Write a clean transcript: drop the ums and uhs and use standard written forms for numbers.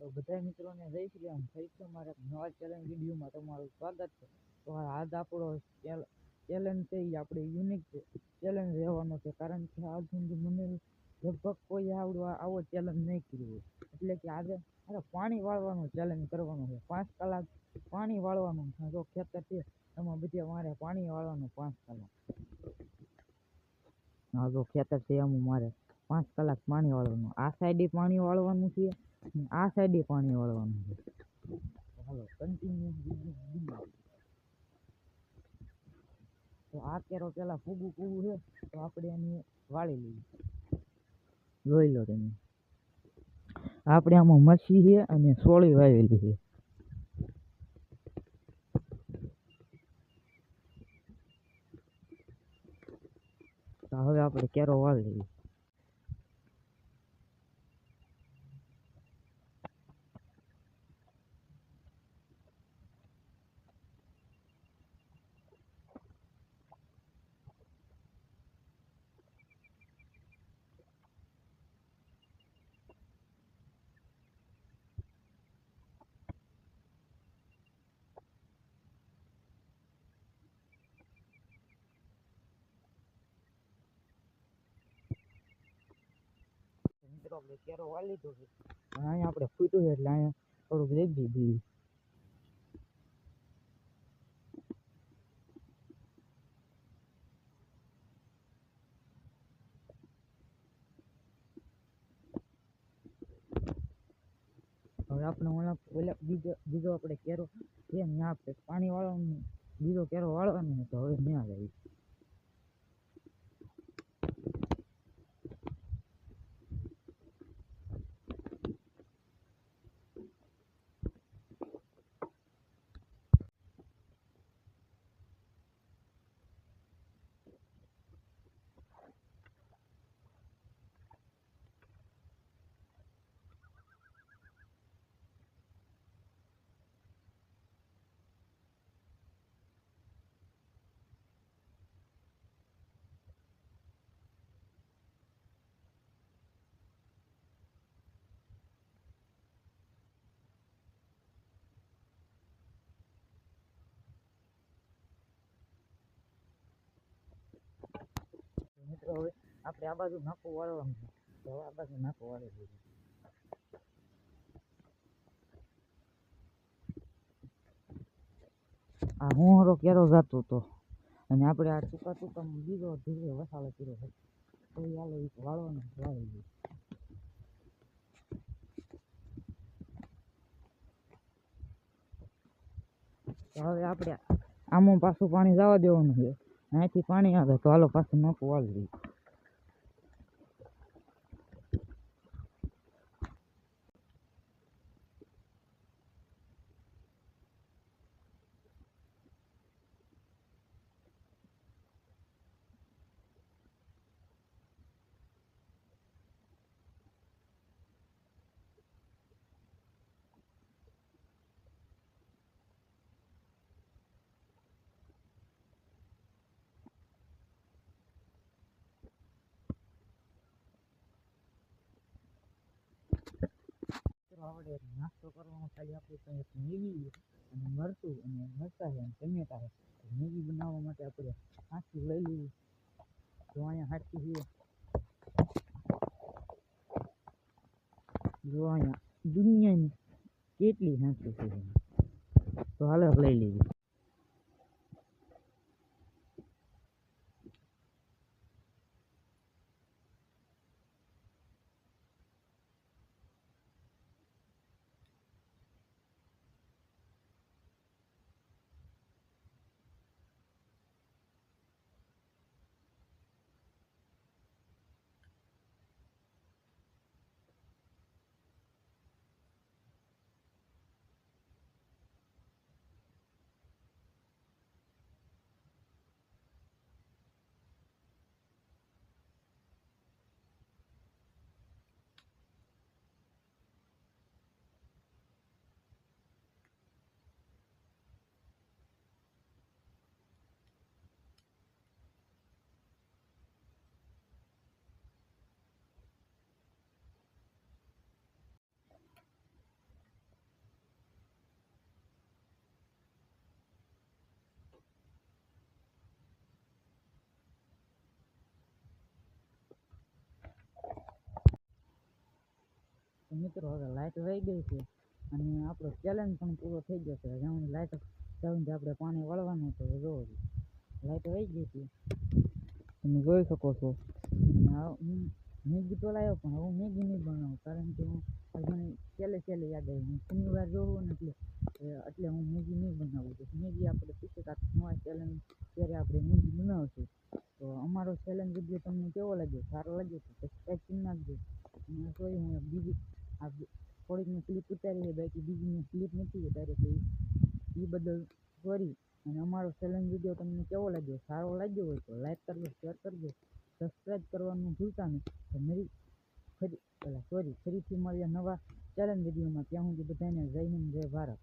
તો બધા મિત્રોને જય શ્રી રામ. ફરીથી અમારા નવા ચેલેન્જ વિડીયોમાં તમારું સ્વાગત છે. તો આજ આપણો ચેલેન્જ છે એ આપણે યુનિક ચેલેન્જ રહેવાનો છે, કારણ કે આજ સુધી મને લગભગ કોઈ આવો ચેલેન્જ નહીં કર્યો હોય. એટલે કે આજે પાણી વાળવાનો ચેલેન્જ કરવાનો છે. 5 કલાક પાણી વાળવાનું છે. જો ખેતર છે એમાં બધે મારે પાણી વાળવાનું 5 કલાક. હા, જો ખેતર છે એમાં મારે 5 કલાક પાણી વાળવાનું. આ સાઈડે પાણી વાળવાનું છે, આ સાઈડે પાણી વાળવાનું છે. હાલો કન્ટિન્યુ. તો આ કેરો પેલા ફૂગું છે, તો આપણે એને વાળી લઈએ. જોઈ લો તમે, આપણે આમાં મરચી છે અને સોળી વાવેલી છે. તો હવે આપણે કેરો વાળી લઈએ. મિત્રો આપણે કેરો વાળી લીધો છે, અને અહીંયા આપણે ફૂટ્યું છે એટલે અહીંયા થોડુંક રેડી દીધું. હવે આપણે બીજો આપણે કેરો છે ત્યાં આપણે પાણી વાળવાનું, બીજો કેરો વાળવાનો તો હવે ત્યાં આવી. મિત્રો હવે આપણે આ બાજુ નાખું વાળવાનું છે, તો હવે આ બાજુ નાખું વાળી દીધું. આ હોંહરો કેરો જતો હતો અને આપણે આ ટૂંકા બીજો ધીરે વસાળો કર્યો છે, તો એ હાલો વાળવાનું વાળી દીધું. હવે આપણે આમાં પાછું પાણી જવા દેવાનું છે. અહીંથી પાણી આવે તો હાલો પાછું નાખું વાળી દઈએ. આપણે નાસ્તો કરવાનો ખાલી આપણે ત્યાં મેગી અને મરચું અને મરચાં છે અને ટમેટા છે. મેગી બનાવવા માટે આપણે હાંસી લઈ લેવી. જો અહીંયા હાંસી છે, જો અહીંયા દુનિયાની કેટલી હાંસી છે, તો હાલો લઈ લેવી. મિત્રો હવે લાઇટ વહી ગઈ છે અને આપણો ચેલેન્જ પણ પૂરો થઈ ગયો છે. જ્યાં લાઇટ જઈને આપણે પાણી વાળવાનું તો જોવો લાઇટ વહી ગઈ હતી તમે જોઈ શકો છો. હું મેગી તો લાવ્યો પણ હું મેગી નહીં બનાવું કારણ કે હું છેલ્લે યાદ આવી હું શનિવાર જોઉં ને એટલે હું મેગી નહીં બનાવું તો મેગી આપણે પીછે કાંક નવા ચેલેન્જ ત્યારે આપણે મેગી બનાવશું. તો અમારો ચેલેન્જ વિડીયો તમને કેવો લાગ્યો? સારો લાગ્યો તો સબસ્ક્રાઈબ કરી નાખજો. અને સોરી હું બીજી આ થોડીક મેં ક્લિપ ઉતારી છે બાકી બીજી મેં ક્લિપ નથી ઉતારી તો એ બદલ સોરી. અને અમારો ચેલેન્જ વિડીયો તમને કેવો લાગ્યો? સારો લાગ્યો હોય તો લાઈક કરજો, શેર કરજો, સબસ્ક્રાઈબ કરવાનું ભૂલતા નહીં. તો ફરીથી મળીએ નવા ચેલેન્જ વિડીયોમાં. ત્યાં સુધી બધાને જય હિન્દ, જય ભારત.